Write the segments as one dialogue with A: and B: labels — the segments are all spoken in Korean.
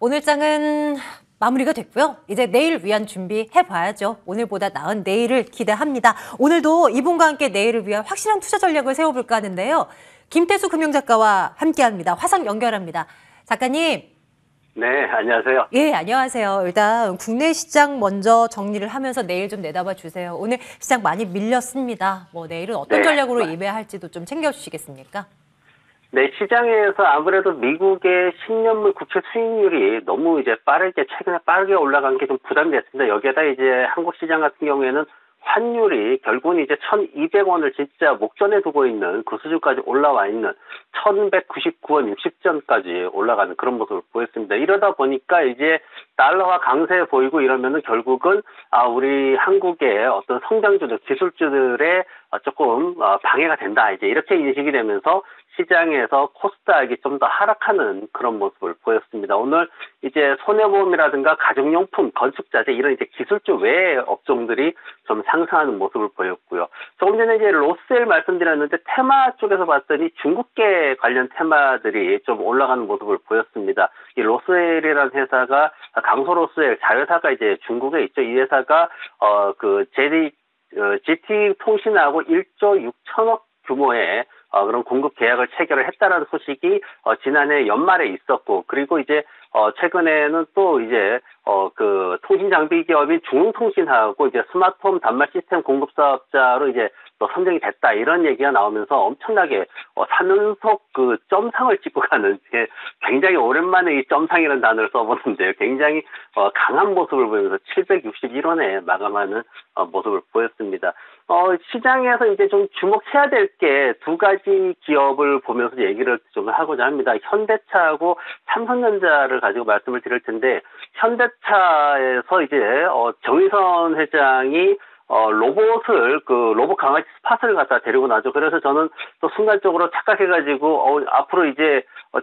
A: 오늘 장은 마무리가 됐고요. 이제 내일 위한 준비 해봐야죠. 오늘보다 나은 내일을 기대합니다. 오늘도 이분과 함께 내일을 위한 확실한 투자 전략을 세워볼까 하는데요. 김태수 금융작가와 함께합니다. 화상 연결합니다. 작가님.
B: 네, 안녕하세요.
A: 예, 안녕하세요. 일단 국내 시장 먼저 정리를 하면서 내일 좀 내다봐 주세요. 오늘 시장 많이 밀렸습니다. 내일은 어떤 전략으로 임해야 할지도 좀 챙겨주시겠습니까?
B: 네, 시장에서 아무래도 미국의 10년물 국채 수익률이 너무 최근에 빠르게 올라간 게 좀 부담이 됐습니다. 여기에다 한국 시장 같은 경우에는 환율이 결국은 1,200원을 진짜 목전에 두고 있는 그 수준까지 올라와 있는 1,199원 60전까지 올라가는 그런 모습을 보였습니다. 이러다 보니까 달러화 강세 보이고 이러면은 결국은 우리 한국의 어떤 성장주들, 기술주들의 조금 방해가 된다. 이렇게 인식이 되면서 시장에서 코스닥이 좀 더 하락하는 그런 모습을 보였습니다. 오늘 손해보험이라든가 가정용품, 건축자재 이런 기술주 외의 업종들이 좀 상승하는 모습을 보였고요. 조금 전에 로스웰 말씀드렸는데 테마 쪽에서 봤더니 중국계 관련 테마들이 좀 올라가는 모습을 보였습니다. 이 로스웰이라는 회사가 강소로스웰 자회사가 중국에 있죠. 이 회사가 GT 통신하고 1조 6천억 규모의 그런 공급 계약을 체결을 했다라는 소식이 지난해 연말에 있었고, 그리고 최근에는 또 통신 장비 기업인 중흥통신하고 스마트홈 단말 시스템 공급 사업자로 또 선정이 됐다, 이런 얘기가 나오면서 엄청나게 3연속 점상을 찍고 가는, 굉장히 오랜만에 이 점상이라는 단어를 써보는데요. 굉장히 강한 모습을 보이면서 761원에 마감하는 모습을 보였습니다. 시장에서 좀 주목해야 될 게 두 가지 기업을 보면서 얘기를 좀 하고자 합니다. 현대차하고 삼성전자를 가지고 말씀을 드릴 텐데, 현대차에서 정의선 회장이 로봇 강아지 스팟을 갖다 데리고 나죠. 그래서 저는 또 순간적으로 착각해가지고, 앞으로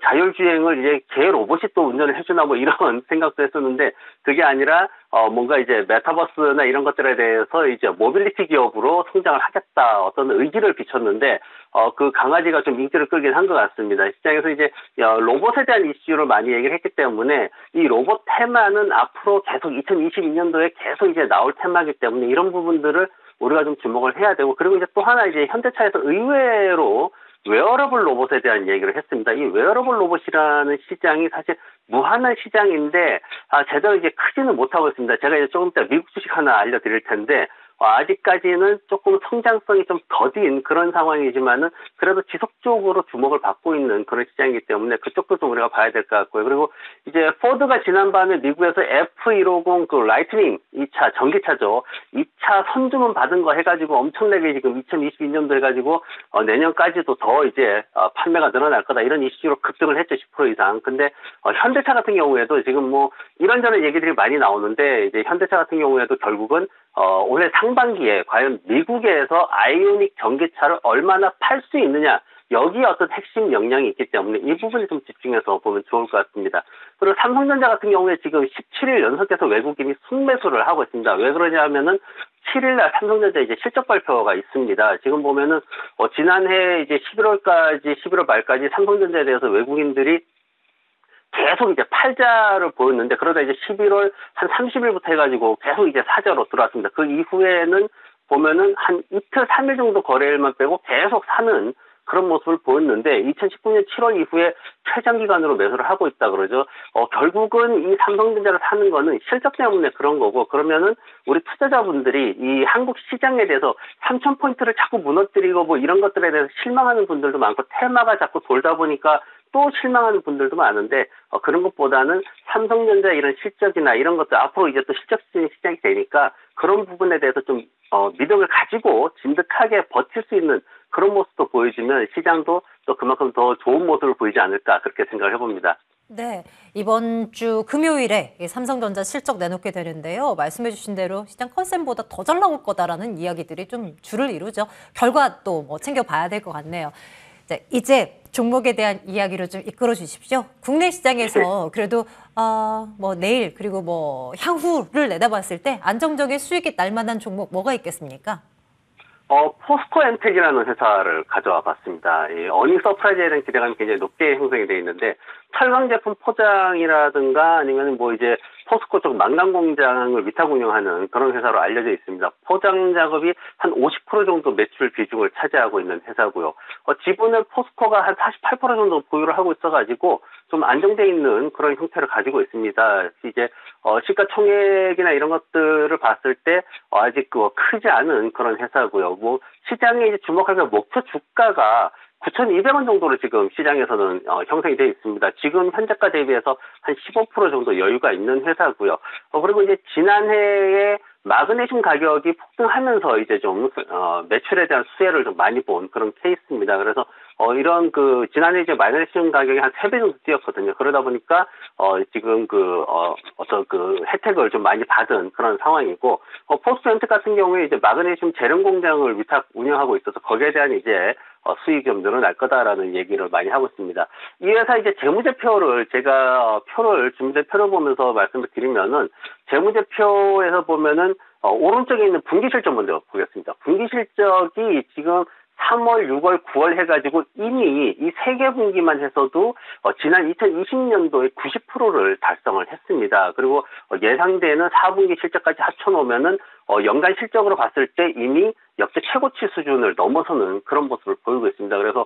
B: 자율주행을 개 로봇이 또 운전을 해주나 이런 생각도 했었는데, 그게 아니라, 뭔가 메타버스나 이런 것들에 대해서 모빌리티 기업으로 성장을 하겠다, 어떤 의지를 비췄는데, 그 강아지가 좀 인기를 끌긴 한 것 같습니다. 시장에서 로봇에 대한 이슈를 많이 얘기를 했기 때문에, 이 로봇 테마는 앞으로 계속 2022년도에 계속 나올 테마이기 때문에 이런 부분들을 우리가 좀 주목을 해야 되고, 그리고 또 하나 현대차에서 의외로 웨어러블 로봇에 대한 얘기를 했습니다. 이 웨어러블 로봇이라는 시장이 사실 무한한 시장인데, 제대로 크지는 못하고 있습니다. 제가 조금 이따 미국 주식 하나 알려드릴 텐데, 아직까지는 조금 성장성이 좀 더딘 그런 상황이지만은 그래도 지속적으로 주목을 받고 있는 그런 시장이기 때문에 그쪽도 좀 우리가 봐야 될 것 같고요. 그리고 포드가 지난밤에 미국에서 F150 라이트닝 2차 전기차죠. 2차 선주문 받은 거 해가지고 엄청나게 지금 2022년도 해가지고 내년까지도 더 판매가 늘어날 거다, 이런 이슈로 급등을 했죠. 10% 이상. 근데 현대차 같은 경우에도 지금 이런저런 얘기들이 많이 나오는데, 현대차 같은 경우에도 결국은 올해 상반기에 과연 미국에서 아이오닉 전기차를 얼마나 팔 수 있느냐, 여기에 어떤 핵심 역량이 있기 때문에 이 부분에 좀 집중해서 보면 좋을 것 같습니다. 그리고 삼성전자 같은 경우에 지금 17일 연속해서 외국인이 순매수를 하고 있습니다. 왜 그러냐 하면은 7일날 삼성전자 실적 발표가 있습니다. 지금 보면은 지난해 11월 말까지 삼성전자에 대해서 외국인들이 계속 팔자를 보였는데, 그러다 11월 한 30일부터 해가지고 계속 사자로 들어왔습니다. 그 이후에는 보면은 한 이틀, 3일 정도 거래일만 빼고 계속 사는 그런 모습을 보였는데, 2019년 7월 이후에 최장기간으로 매수를 하고 있다 그러죠. 결국은 이 삼성전자를 사는 거는 실적 때문에 그런 거고, 그러면은 우리 투자자분들이 이 한국 시장에 대해서 3,000포인트를 자꾸 무너뜨리고 이런 것들에 대해서 실망하는 분들도 많고, 테마가 자꾸 돌다 보니까 또 실망하는 분들도 많은데, 그런 것보다는 삼성전자 이런 실적이나 이런 것들 앞으로 또 실적적인 시장이 되니까 그런 부분에 대해서 좀 믿음을 가지고 진득하게 버틸 수 있는 그런 모습도 보여주면 시장도 또 그만큼 더 좋은 모습을 보이지 않을까, 그렇게 생각을 해봅니다.
A: 네, 이번 주 금요일에 삼성전자 실적 내놓게 되는데요. 말씀해 주신 대로 시장 컨센보다 더 잘 나올 거다라는 이야기들이 좀 주를 이루죠. 결과 또 챙겨봐야 될 것 같네요. 자, 이제 종목에 대한 이야기로 좀 이끌어 주십시오. 국내 시장에서 그래도 내일 그리고 향후를 내다봤을 때 안정적인 수익이 날 만한 종목 뭐가 있겠습니까?
B: 포스코 엔텍이라는 회사를 가져와 봤습니다. 이 어닝 서프라이즈에 대한 기대감이 굉장히 높게 형성이 되어 있는데, 철강 제품 포장이라든가 아니면 뭐 이제 포스코 쪽 망간 공장을 위탁 운영하는 그런 회사로 알려져 있습니다. 포장 작업이 한 50% 정도 매출 비중을 차지하고 있는 회사고요. 지분을 포스코가 한 48% 정도 보유를 하고 있어가지고 좀 안정돼 있는 그런 형태를 가지고 있습니다. 이제 시가총액이나 이런 것들을 봤을 때 아직 크지 않은 그런 회사고요. 뭐 시장에 이제 주목할 목표 주가가 9,200원 정도로 지금 시장에서는 형성이 되어 있습니다. 지금 현재가 대비해서 한 15% 정도 여유가 있는 회사고요. 그리고 이제 지난해에 마그네슘 가격이 폭등하면서 이제 좀 매출에 대한 수혜를 좀 많이 본 그런 케이스입니다. 그래서 이런 지난해 이제 마그네슘 가격이 한 3배 정도 뛰었거든요. 그러다 보니까 지금 어떤 혜택을 좀 많이 받은 그런 상황이고, 포스코 엔텍 같은 경우에 이제 마그네슘 재련 공장을 위탁 운영하고 있어서 거기에 대한 이제 수익이 좀 늘어날 거다라는 얘기를 많이 하고 있습니다. 이 회사 이제 재무제표를 제가 재무제표를 보면서 말씀을 드리면은, 재무제표에서 보면은 오른쪽에 있는 분기실적 먼저 보겠습니다. 분기실적이 지금 3월, 6월, 9월 해가지고 이미 이 세 개 분기만 해서도 지난 2020년도에 90%를 달성을 했습니다. 그리고 예상되는 4분기 실적까지 합쳐놓으면은 연간 실적으로 봤을 때 이미 역대 최고치 수준을 넘어서는 그런 모습을 보이고 있습니다. 그래서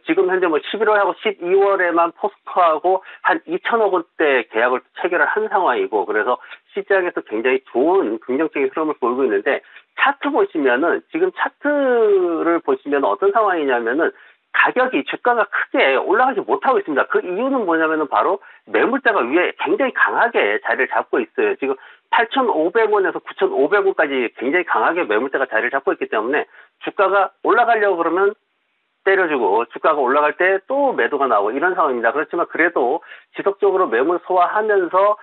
B: 지금 현재 뭐 11월하고 12월에만 포스코하고 한 2천억 원대 계약을 체결을 한 상황이고, 그래서 시장에서 굉장히 좋은 긍정적인 흐름을 보이고 있는데, 차트 보시면은, 지금 차트를 보시면 어떤 상황이냐면은 가격이 주가가 크게 올라가지 못하고 있습니다. 그 이유는 뭐냐면은 바로 매물대가 위에 굉장히 강하게 자리를 잡고 있어요. 지금 8,500원에서 9,500원까지 굉장히 강하게 매물대가 자리를 잡고 있기 때문에 주가가 올라가려고 그러면 때려주고, 주가가 올라갈 때 또 매도가 나오고 이런 상황입니다. 그렇지만 그래도 지속적으로 매물 소화하면서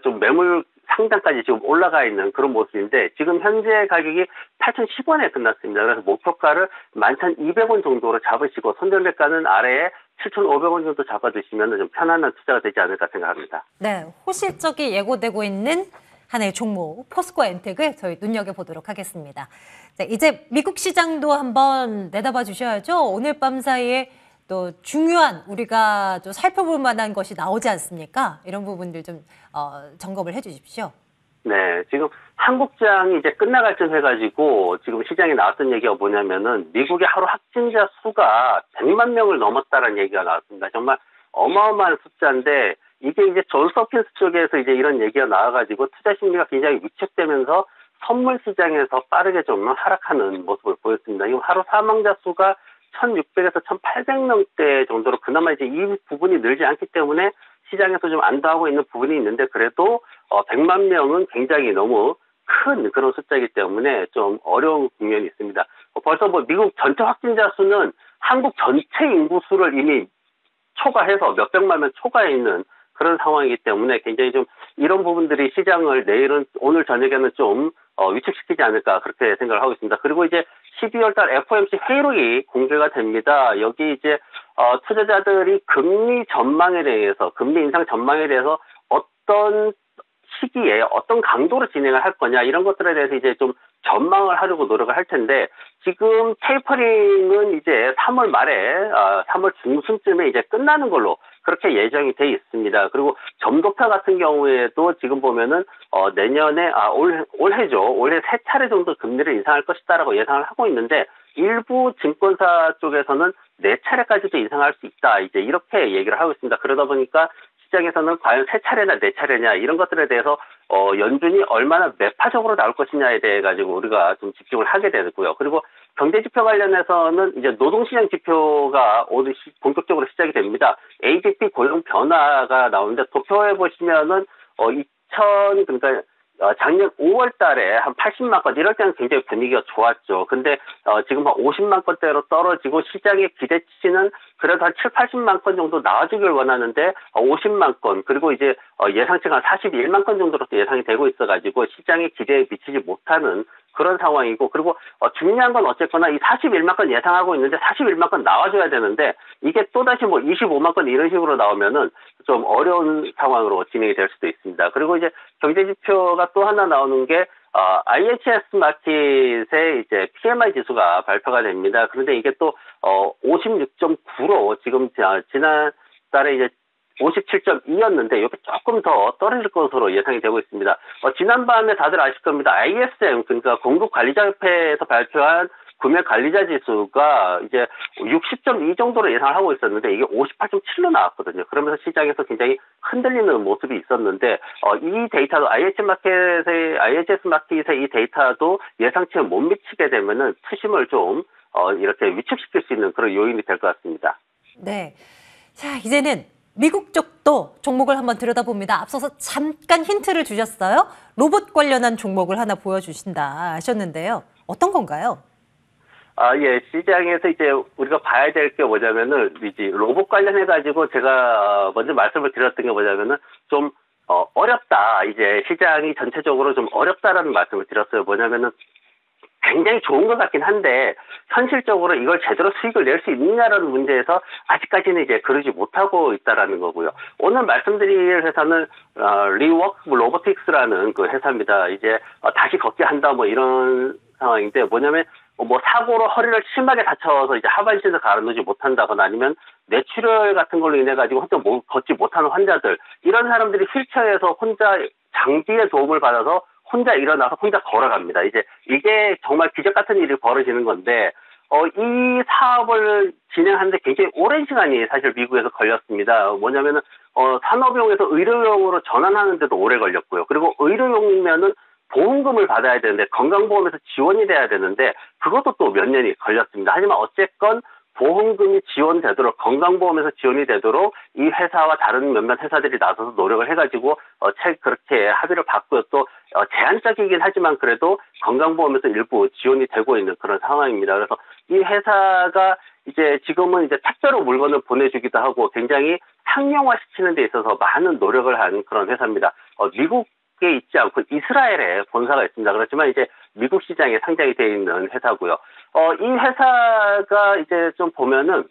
B: 좀 매물 상단까지 지금 올라가 있는 그런 모습인데, 지금 현재 가격이 8,010원에 끝났습니다. 그래서 목표가를 11,200원 정도로 잡으시고 손절매가는 아래에 7,500원 정도 잡아두시면 좀 편안한 투자가 되지 않을까 생각합니다.
A: 네, 호실적이 예고되고 있는 하나의 종목 포스코 엔텍을 저희 눈여겨보도록 하겠습니다. 자, 이제 미국 시장도 한번 내다봐 주셔야죠. 오늘 밤 사이에 또 중요한 우리가 좀 살펴볼 만한 것이 나오지 않습니까? 이런 부분들 좀 점검을 해주십시오.
B: 네, 지금 한국장이 이제 끝나갈 쯤 해가지고 지금 시장에 나왔던 얘기가 뭐냐면은 미국의 하루 확진자 수가 100만 명을 넘었다는 얘기가 나왔습니다. 정말 어마어마한 숫자인데, 이게 이제 존스홉킨스 쪽에서 이제 이런 얘기가 나와가지고 투자 심리가 굉장히 위축되면서 선물 시장에서 빠르게 좀 하락하는 모습을 보였습니다. 이 하루 사망자 수가 1,600에서 1,800명대 정도로 그나마 이제 이 부분이 늘지 않기 때문에 시장에서 좀 안도하고 있는 부분이 있는데, 그래도 100만 명은 굉장히 너무 큰 그런 숫자이기 때문에 좀 어려운 국면이 있습니다. 벌써 뭐 미국 전체 확진자 수는 한국 전체 인구 수를 이미 초과해서 몇백만 명 초과해 있는 그런 상황이기 때문에 굉장히 좀 이런 부분들이 시장을 오늘 저녁에는 좀 위축시키지 않을까 그렇게 생각을 하고 있습니다. 그리고 이제 12월 달 FOMC 회의록이 공개가 됩니다. 여기 이제 투자자들이 금리 인상 전망에 대해서 어떤 시기에 어떤 강도로 진행을 할 거냐 이런 것들에 대해서 이제 좀 전망을 하려고 노력을 할 텐데, 지금 테이퍼링은 이제 3월 말에 3월 중순쯤에 이제 끝나는 걸로 그렇게 예정이 돼 있습니다. 그리고 점도표 같은 경우에도 지금 보면은 내년에 올해죠. 올해 3차례 정도 금리를 인상할 것이다라고 예상을 하고 있는데, 일부 증권사 쪽에서는 4차례까지도 인상할 수 있다. 이제 이렇게 얘기를 하고 있습니다. 그러다 보니까 시장에서는 과연 3차례나 4차례냐 이런 것들에 대해서 연준이 얼마나 매파적으로 나올 것이냐에 대해 가지고 우리가 좀 집중을 하게 되고요. 그리고 경제 지표 관련해서는 이제 노동시장 지표가 오늘 본격적으로 시작이 됩니다. ADP 고용 변화가 나오는데, 도표에 보시면은 그러니까 작년 5월 달에 한 80만 건, 이럴 때는 굉장히 분위기가 좋았죠. 근데 지금 한 50만 건대로 떨어지고, 시장의 기대치는 그래도 한 7, 80만 건 정도 나와주길 원하는데 50만 건, 그리고 이제 예상치가 한 41만 건 정도로 또 예상이 되고 있어가지고 시장의 기대에 미치지 못하는 그런 상황이고, 그리고 중요한 건 어쨌거나 이 41만 건 예상하고 있는데 41만 건 나와줘야 되는데, 이게 또다시 뭐 25만 건 이런 식으로 나오면은 좀 어려운 상황으로 진행이 될 수도 있습니다. 그리고 이제 경제지표가 또 하나 나오는 게 IHS 마켓의 이제 PMI 지수가 발표가 됩니다. 그런데 이게 또 56.9로 지금 지난달에 이제 57.2였는데 이게 조금 더 떨어질 것으로 예상이 되고 있습니다. 지난밤에 다들 아실 겁니다. ISM, 그러니까 공급관리자협회에서 발표한 구매관리자 지수가 이제 60.2 정도로 예상을 하고 있었는데 이게 58.7로 나왔거든요. 그러면서 시장에서 굉장히 흔들리는 모습이 있었는데 이 데이터도 IHS 마켓의 이 데이터도 예상치에 못 미치게 되면은 투심을 좀 이렇게 위축시킬 수 있는 그런 요인이 될 것 같습니다.
A: 네. 자, 이제는 미국 쪽도 종목을 한번 들여다봅니다. 앞서서 잠깐 힌트를 주셨어요. 로봇 관련한 종목을 하나 보여주신다 하셨는데요. 어떤 건가요?
B: 예, 시장에서 이제 우리가 봐야 될 게 뭐냐면은, 이제 로봇 관련해가지고 제가 먼저 말씀을 드렸던 게 뭐냐면은, 좀, 어렵다. 이제 시장이 전체적으로 좀 어렵다라는 말씀을 드렸어요. 뭐냐면은, 굉장히 좋은 것 같긴 한데, 현실적으로 이걸 제대로 수익을 낼 수 있느냐라는 문제에서 아직까지는 이제 그러지 못하고 있다라는 거고요. 오늘 말씀드릴 회사는, 리워크 로보틱스라는 그 회사입니다. 이제, 다시 걷게 한다 뭐 이런 상황인데, 뭐냐면, 뭐 사고로 허리를 심하게 다쳐서 이제 하반신을 가라놓지 못한다거나 아니면 뇌출혈 같은 걸로 인해 가지고 혼자 걷지 못하는 환자들, 이런 사람들이 휠체어에서 혼자 장비의 도움을 받아서 혼자 일어나서 혼자 걸어갑니다. 이제 이게 정말 기적 같은 일이 벌어지는 건데 이 사업을 진행하는데 굉장히 오랜 시간이 사실 미국에서 걸렸습니다. 뭐냐면은 산업용에서 의료용으로 전환하는데도 오래 걸렸고요. 그리고 의료용이면은 보험금을 받아야 되는데 건강보험에서 지원이 돼야 되는데 그것도 또 몇 년이 걸렸습니다. 하지만 어쨌건 보험금이 지원되도록 건강보험에서 지원이 되도록 이 회사와 다른 몇몇 회사들이 나서서 노력을 해가지고 그렇게 합의를 받고요. 또 제한적이긴 하지만 그래도 건강보험에서 일부 지원이 되고 있는 그런 상황입니다. 그래서 이 회사가 이제 지금은 이제 택배로 물건을 보내주기도 하고 굉장히 상용화시키는 데 있어서 많은 노력을 한 그런 회사입니다. 미국에 있지 않고 이스라엘에 본사가 있습니다. 그렇지만 이제 미국 시장에 상장이 되어 있는 회사고요. 이 회사가 이제 좀 보면은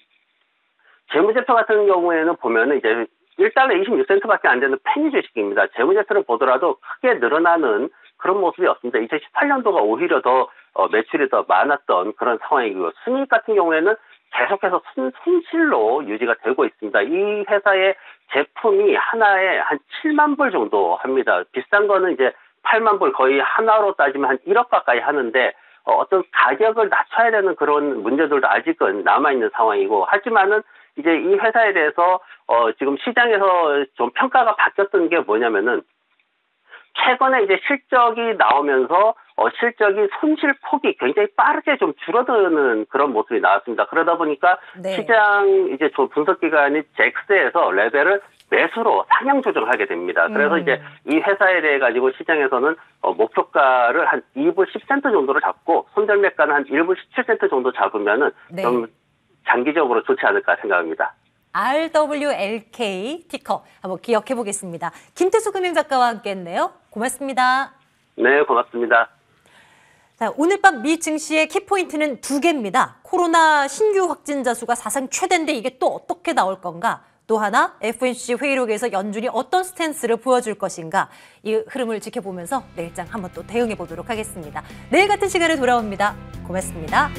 B: 재무제표 같은 경우에는 보면은 이제 1달러 26센트밖에 안 되는 페니 주식입니다. 재무제표를 보더라도 크게 늘어나는 그런 모습이 없습니다. 2018년도가 오히려 더 매출이 더 많았던 그런 상황이고요. 순이익 같은 경우에는 계속해서 손실로 유지가 되고 있습니다. 이 회사의 제품이 하나에 한 7만 불 정도 합니다. 비싼 거는 이제 8만 불, 거의 하나로 따지면 한 1억 가까이 하는데 어떤 가격을 낮춰야 되는 그런 문제들도 아직은 남아있는 상황이고, 하지만은 이제 이 회사에 대해서 지금 시장에서 좀 평가가 바뀌었던 게 뭐냐면은 최근에 이제 실적이 나오면서 실적이 손실 폭이 굉장히 빠르게 좀 줄어드는 그런 모습이 나왔습니다. 그러다 보니까
A: 네.
B: 시장 이제 분석기관인 잭스에서 레벨을 매수로 상향 조정하게 됩니다. 그래서 이제 이 회사에 대해 가지고 시장에서는 목표가를 한 2불 10센트 정도로 잡고 손절매가는 한 1불 17센트 정도 잡으면은
A: 네.
B: 좀 장기적으로 좋지 않을까 생각합니다.
A: RWLK 티커 한번 기억해 보겠습니다. 김태수 금융작가와 함께했네요. 고맙습니다.
B: 네, 고맙습니다.
A: 자, 오늘 밤 미 증시의 키포인트는 2개입니다. 코로나 신규 확진자 수가 사상 최대인데 이게 또 어떻게 나올 건가? 또 하나 FOMC 회의록에서 연준이 어떤 스탠스를 보여줄 것인가? 이 흐름을 지켜보면서 내일장 한번 또 대응해 보도록 하겠습니다. 내일 같은 시간에 돌아옵니다. 고맙습니다.